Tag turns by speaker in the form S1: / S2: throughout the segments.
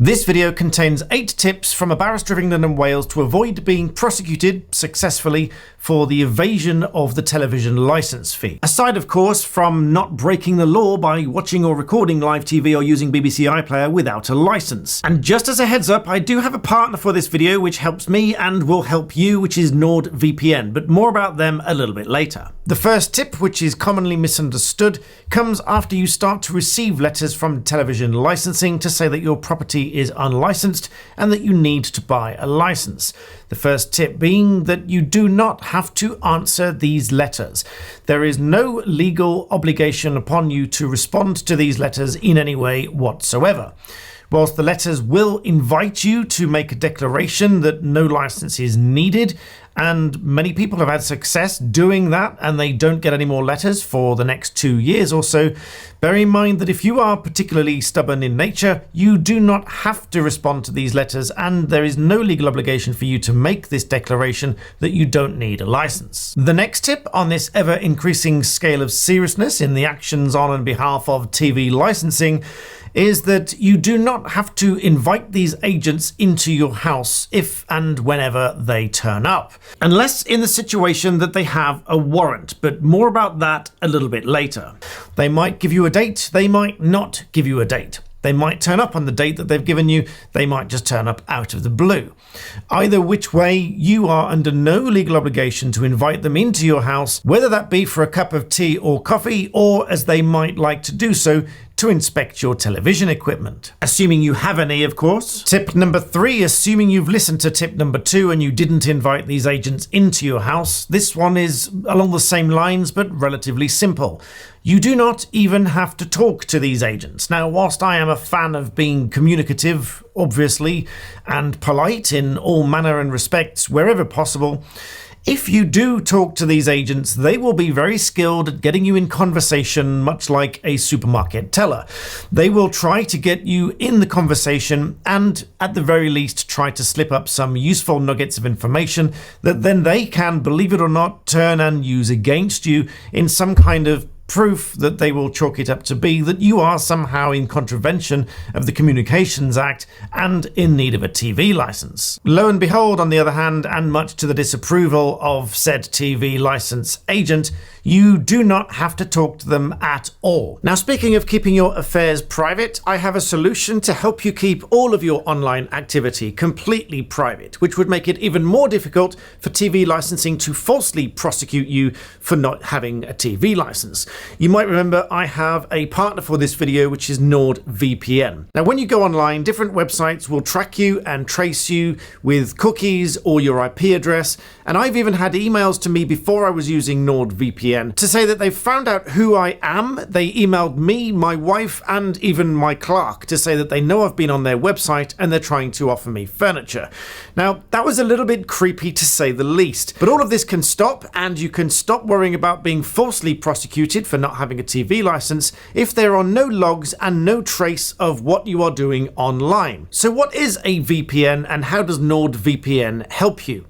S1: This video contains 8 tips from a barrister of England and Wales to avoid being prosecuted successfully for the evasion of the television licence fee. Aside, of course, from not breaking the law by watching or recording live TV or using BBC iPlayer without a licence. And just as a heads up, I do have a partner for this video which helps me and will help you, which is NordVPN, but more about them a little bit later. The first tip, which is commonly misunderstood, comes after you start to receive letters from television licensing to say that your property is unlicensed and that you need to buy a license. The first tip being that you do not have to answer these letters. There is no legal obligation upon you to respond to these letters in any way whatsoever. Whilst the letters will invite you to make a declaration that no license is needed, and many people have had success doing that and they don't get any more letters for the next 2 years or so, bear in mind that if you are particularly stubborn in nature, you do not have to respond to these letters and there is no legal obligation for you to make this declaration that you don't need a license. The next tip on this ever increasing scale of seriousness in the actions on and behalf of TV licensing is that you do not have to invite these agents into your house if and whenever they turn up. Unless in the situation that they have a warrant, but more about that a little bit later. They might give you a date, they might not give you a date. They might turn up on the date that they've given you, they might just turn up out of the blue. Either which way, you are under no legal obligation to invite them into your house, whether that be for a cup of tea or coffee, or as they might like to do so, to inspect your television equipment. Assuming you have any, of course. Tip number 3, assuming you've listened to tip number 2 and you didn't invite these agents into your house, this one is along the same lines but relatively simple. You do not even have to talk to these agents. Now, whilst I am a fan of being communicative, obviously, and polite in all manner and respects wherever possible, if you do talk to these agents, they will be very skilled at getting you in conversation, much like a supermarket teller. They will try to get you in the conversation and, at the very least, try to slip up some useful nuggets of information that then they can, believe it or not, turn and use against you in some kind of proof that they will chalk it up to be that you are somehow in contravention of the Communications Act and in need of a TV license. Lo and behold, on the other hand, and much to the disapproval of said TV license agent, you do not have to talk to them at all. Now, speaking of keeping your affairs private, I have a solution to help you keep all of your online activity completely private, which would make it even more difficult for TV licensing to falsely prosecute you for not having a TV license. You might remember I have a partner for this video, which is NordVPN. Now, when you go online, different websites will track you and trace you with cookies or your IP address, and I've even had emails to me before I was using NordVPN to say that they've found out who I am. They emailed me, my wife, and even my clerk to say that they know I've been on their website and they're trying to offer me furniture. Now, that was a little bit creepy to say the least, but all of this can stop, and you can stop worrying about being falsely prosecuted for not having a TV license if there are no logs and no trace of what you are doing online. So what is a VPN and how does NordVPN help you?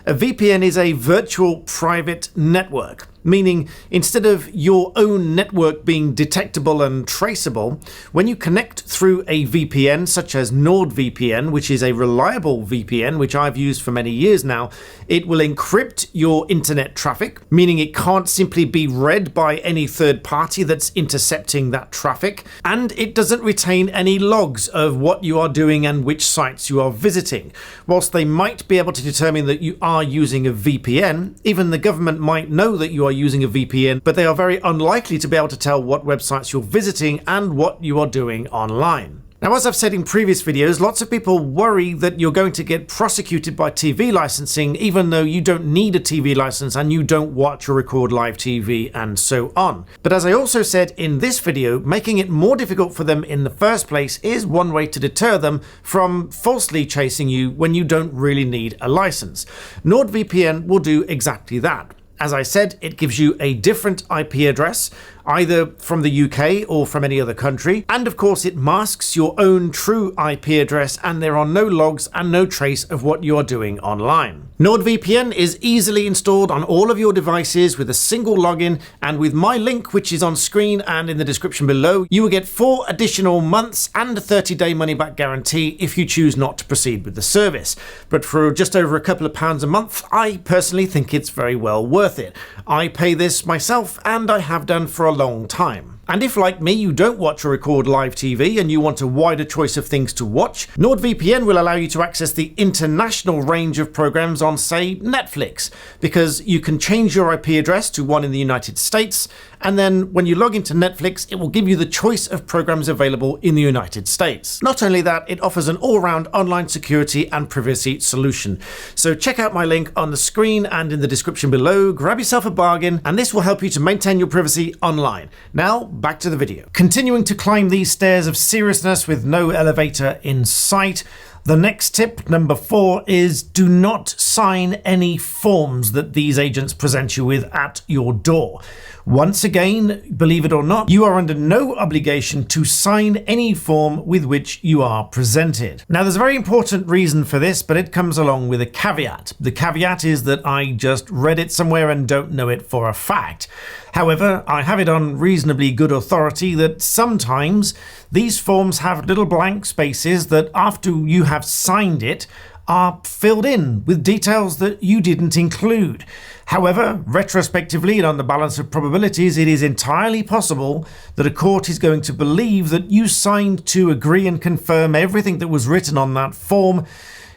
S1: A VPN is a virtual private network, meaning instead of your own network being detectable and traceable, when you connect through a VPN such as NordVPN, which is a reliable VPN, which I've used for many years now, it will encrypt your internet traffic, meaning it can't simply be read by any third party that's intercepting that traffic, and it doesn't retain any logs of what you are doing and which sites you are visiting. Whilst they might be able to determine that you are using a VPN, even the government might know that you are using a VPN, but they are very unlikely to be able to tell what websites you're visiting and what you are doing online. Now, as I've said in previous videos, lots of people worry that you're going to get prosecuted by TV licensing even though you don't need a TV license and you don't watch or record live TV and so on. But as I also said in this video, making it more difficult for them in the first place is one way to deter them from falsely chasing you when you don't really need a license. NordVPN will do exactly that. As I said, it gives you a different IP address either from the UK or from any other country. And of course, it masks your own true IP address, and there are no logs and no trace of what you are doing online. NordVPN is easily installed on all of your devices with a single login, and with my link, which is on screen and in the description below, you will get 4 additional months and a 30-day money-back guarantee if you choose not to proceed with the service. But for just over a couple of pounds a month, I personally think it's very well worth it. I pay this myself, and I have done for a long time. And if, like me, you don't watch or record live TV and you want a wider choice of things to watch, NordVPN will allow you to access the international range of programs on, say, Netflix, because you can change your IP address to one in the United States, and then when you log into Netflix, it will give you the choice of programs available in the United States. Not only that, it offers an all-round online security and privacy solution. So check out my link on the screen and in the description below, grab yourself a bargain, and this will help you to maintain your privacy online. Now, back to the video. Continuing to climb these stairs of seriousness with no elevator in sight, the next tip, number 4, is do not sign any forms that these agents present you with at your door. Once again, believe it or not, you are under no obligation to sign any form with which you are presented. Now, there's a very important reason for this, but it comes along with a caveat. The caveat is that I just read it somewhere and don't know it for a fact. However, I have it on reasonably good authority that sometimes these forms have little blank spaces that after you have signed it are filled in with details that you didn't include. However, retrospectively and on the balance of probabilities, it is entirely possible that a court is going to believe that you signed to agree and confirm everything that was written on that form,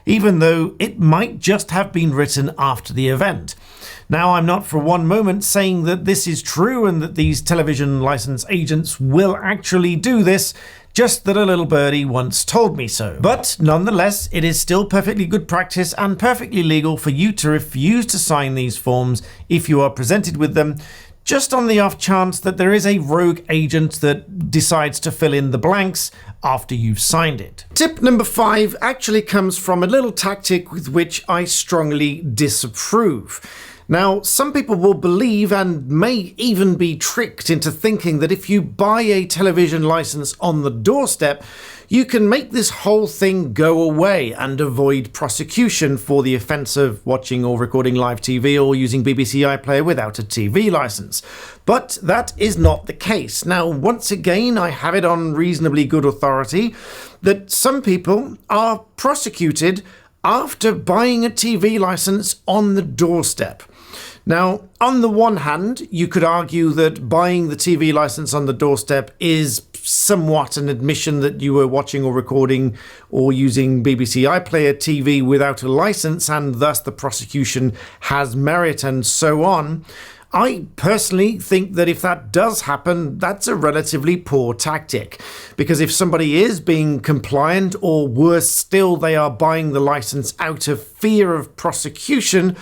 S1: even though it might just have been written after the event. Now, I'm not for one moment saying that this is true and that these television license agents will actually do this, just that a little birdie once told me so. But nonetheless, it is still perfectly good practice and perfectly legal for you to refuse to sign these forms if you are presented with them, just on the off chance that there is a rogue agent that decides to fill in the blanks after you've signed it. Tip number 5 actually comes from a little tactic with which I strongly disapprove. Now, some people will believe and may even be tricked into thinking that if you buy a television license on the doorstep, you can make this whole thing go away and avoid prosecution for the offence of watching or recording live TV or using BBC iPlayer without a TV license. But that is not the case. Now, once again, I have it on reasonably good authority that some people are prosecuted after buying a TV license on the doorstep. Now, on the one hand, you could argue that buying the TV license on the doorstep is somewhat an admission that you were watching or recording or using BBC iPlayer TV without a license, and thus the prosecution has merit and so on. I personally think that if that does happen, that's a relatively poor tactic, because if somebody is being compliant, or worse still, they are buying the license out of fear of prosecution,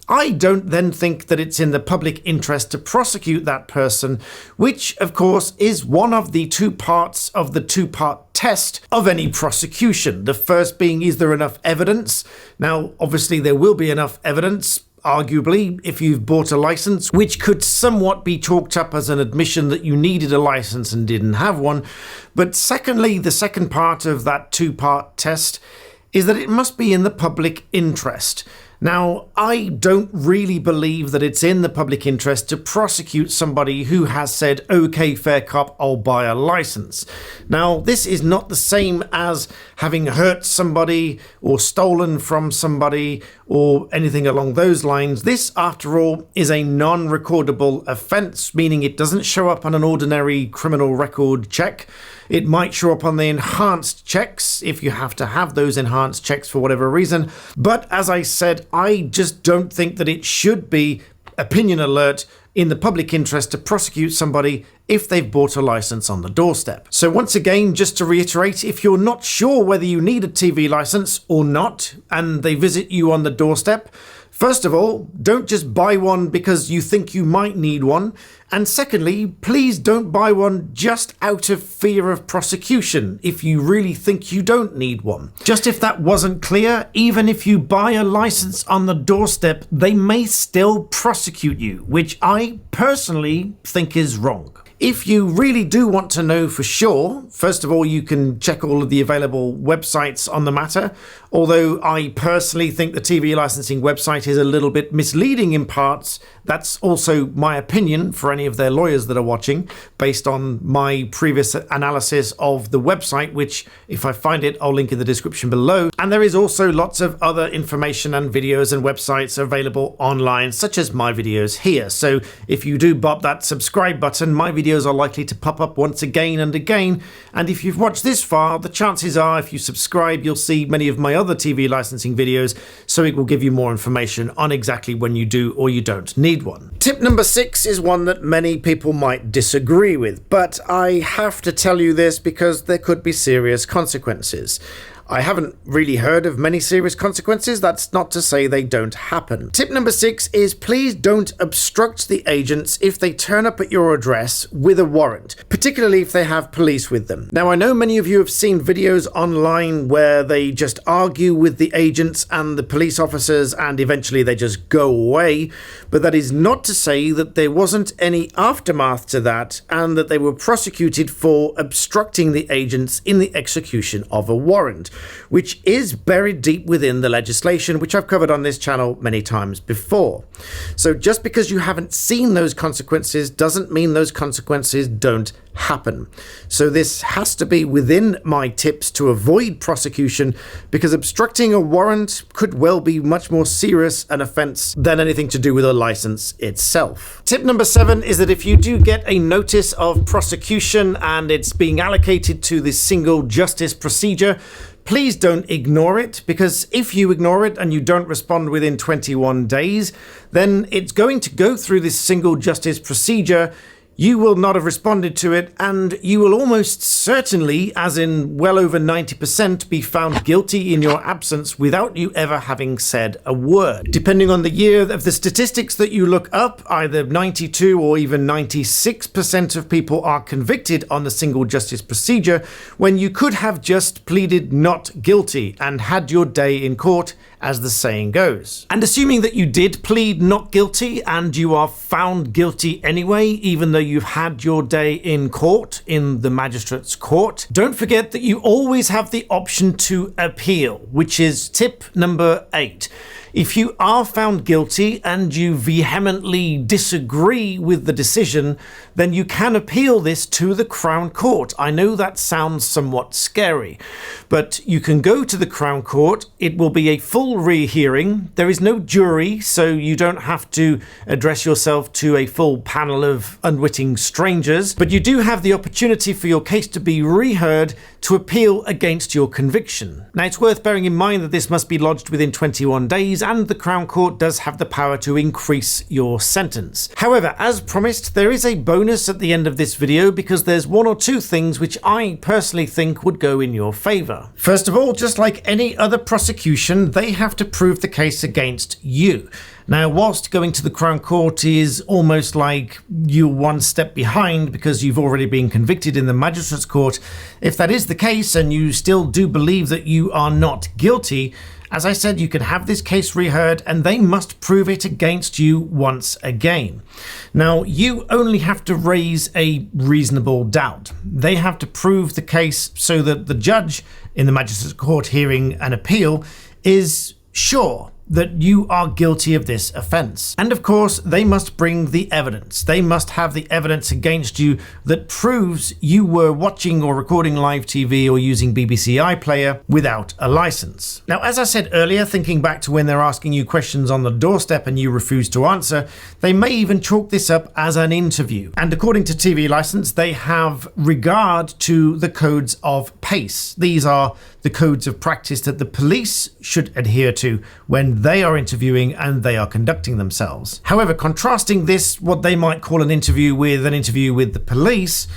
S1: I don't then think that it's in the public interest to prosecute that person, which of course is one of the 2 parts of the 2-part test of any prosecution. The first being, is there enough evidence? Now, obviously there will be enough evidence, arguably, if you've bought a license, which could somewhat be chalked up as an admission that you needed a license and didn't have one. But secondly, the second part of that 2-part test is that it must be in the public interest. Now, I don't really believe that it's in the public interest to prosecute somebody who has said, okay, fair cop, I'll buy a license. Now, this is not the same as having hurt somebody or stolen from somebody or anything along those lines. This, after all, is a non-recordable offence, meaning it doesn't show up on an ordinary criminal record check. It might show up on the enhanced checks if you have to have those enhanced checks for whatever reason. But as I said, I just don't think that it should be, opinion alert, in the public interest to prosecute somebody if they've bought a license on the doorstep. So once again, just to reiterate, if you're not sure whether you need a TV license or not, and they visit you on the doorstep, first of all, don't just buy one because you think you might need one. And secondly, please don't buy one just out of fear of prosecution if you really think you don't need one. Just if that wasn't clear, even if you buy a license on the doorstep, they may still prosecute you, which I personally think is wrong. If you really do want to know for sure, first of all, you can check all of the available websites on the matter, although I personally think the TV licensing website is a little bit misleading in parts. That's also my opinion for any of their lawyers that are watching, based on my previous analysis of the website, which, if I find it, I'll link in the description below. And there is also lots of other information and videos and websites available online, such as my videos here. So if you do bop that subscribe button, my videos are likely to pop up once again and again. And if you've watched this far, the chances are if you subscribe, you'll see many of my other TV licensing videos, so it will give you more information on exactly when you do or you don't need one. Tip number 6 is one that many people might disagree with, but I have to tell you this because there could be serious consequences. I haven't really heard of many serious consequences. That's not to say they don't happen. Tip number 6 is please don't obstruct the agents if they turn up at your address with a warrant, particularly if they have police with them. Now, I know many of you have seen videos online where they just argue with the agents and the police officers and eventually they just go away, but that is not to say that there wasn't any aftermath to that and that they were prosecuted for obstructing the agents in the execution of a warrant, which is buried deep within the legislation, which I've covered on this channel many times before. So just because you haven't seen those consequences doesn't mean those consequences don't happen. So this has to be within my tips to avoid prosecution, because obstructing a warrant could well be much more serious an offence than anything to do with a license itself. Tip number 7 is that if you do get a notice of prosecution and it's being allocated to this single justice procedure, please don't ignore it, because if you ignore it and you don't respond within 21 days, then it's going to go through this single justice procedure. You will not have responded to it, and you will almost certainly, as in well over 90%, be found guilty in your absence without you ever having said a word. Depending on the year of the statistics that you look up, either 92 or even 96% of people are convicted on the single justice procedure, when you could have just pleaded not guilty and had your day in court, as the saying goes. And assuming that you did plead not guilty and you are found guilty anyway, even though you've had your day in court, in the magistrate's court, don't forget that you always have the option to appeal, which is tip number 8. If you are found guilty and you vehemently disagree with the decision, then you can appeal this to the Crown Court. I know that sounds somewhat scary, but you can go to the Crown Court. It will be a full rehearing. There is no jury, so you don't have to address yourself to a full panel of unwitting strangers, but you do have the opportunity for your case to be reheard to appeal against your conviction. Now, it's worth bearing in mind that this must be lodged within 21 days, and the Crown Court does have the power to increase your sentence. However, as promised, there is a bonus at the end of this video, because there's one or two things which I personally think would go in your favour. First of all, just like any other prosecution, they have to prove the case against you. Now, whilst going to the Crown Court is almost like you're one step behind because you've already been convicted in the Magistrates' Court, if that is the case and you still do believe that you are not guilty, as I said, you can have this case reheard and they must prove it against you once again. Now, you only have to raise a reasonable doubt. They have to prove the case so that the judge in the Magistrates' Court hearing an appeal is sure that you are guilty of this offence. And of course, they must bring the evidence. They must have the evidence against you that proves you were watching or recording live TV or using BBC iPlayer without a licence. Now, as I said earlier, thinking back to when they're asking you questions on the doorstep and you refuse to answer, they may even chalk this up as an interview. And according to TV Licence, they have regard to the codes of PACE. These are the codes of practice that the police should adhere to when they are interviewing and they are conducting themselves. However, contrasting this, what they might call an interview with the police,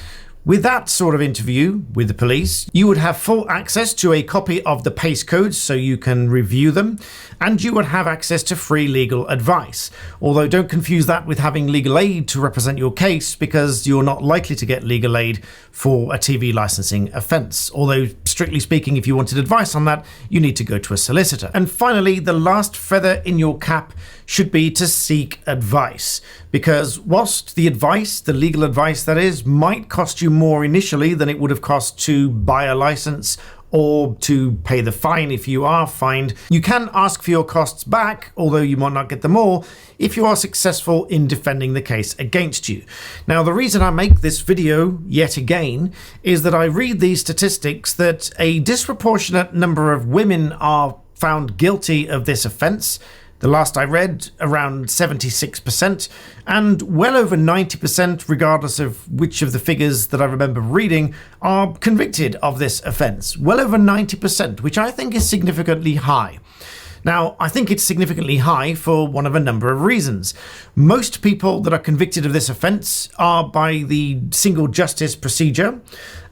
S1: With that sort of interview with the police, you would have full access to a copy of the PACE codes so you can review them, and you would have access to free legal advice. Although don't confuse that with having legal aid to represent your case, because you're not likely to get legal aid for a TV licensing offence. Although, strictly speaking, if you wanted advice on that, you need to go to a solicitor. And finally, the last feather in your cap should be to seek advice. Because whilst the advice, the legal advice that is, might cost you more initially than it would have cost to buy a license or to pay the fine if you are fined, you can ask for your costs back, although you might not get them all, if you are successful in defending the case against you. Now, the reason I make this video yet again is that I read these statistics that a disproportionate number of women are found guilty of this offence. The last I read, around 76%, and well over 90%, regardless of which of the figures that I remember reading, are convicted of this offence. Well over 90%, which I think is significantly high. Now, I think it's significantly high for one of a number of reasons. Most people that are convicted of this offence are by the single justice procedure,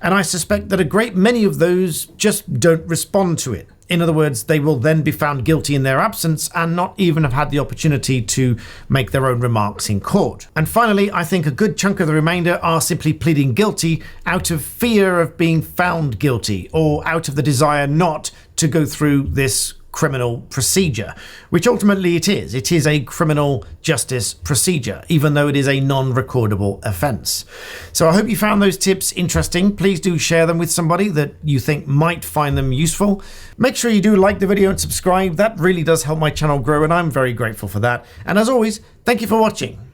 S1: and I suspect that a great many of those just don't respond to it. In other words, they will then be found guilty in their absence and not even have had the opportunity to make their own remarks in court. And finally, I think a good chunk of the remainder are simply pleading guilty out of fear of being found guilty, or out of the desire not to go through this criminal procedure, which ultimately it is. It is a criminal justice procedure, even though it is a non-recordable offence. So I hope you found those tips interesting. Please do share them with somebody that you think might find them useful. Make sure you do like the video and subscribe. That really does help my channel grow, and I'm very grateful for that. And as always, thank you for watching.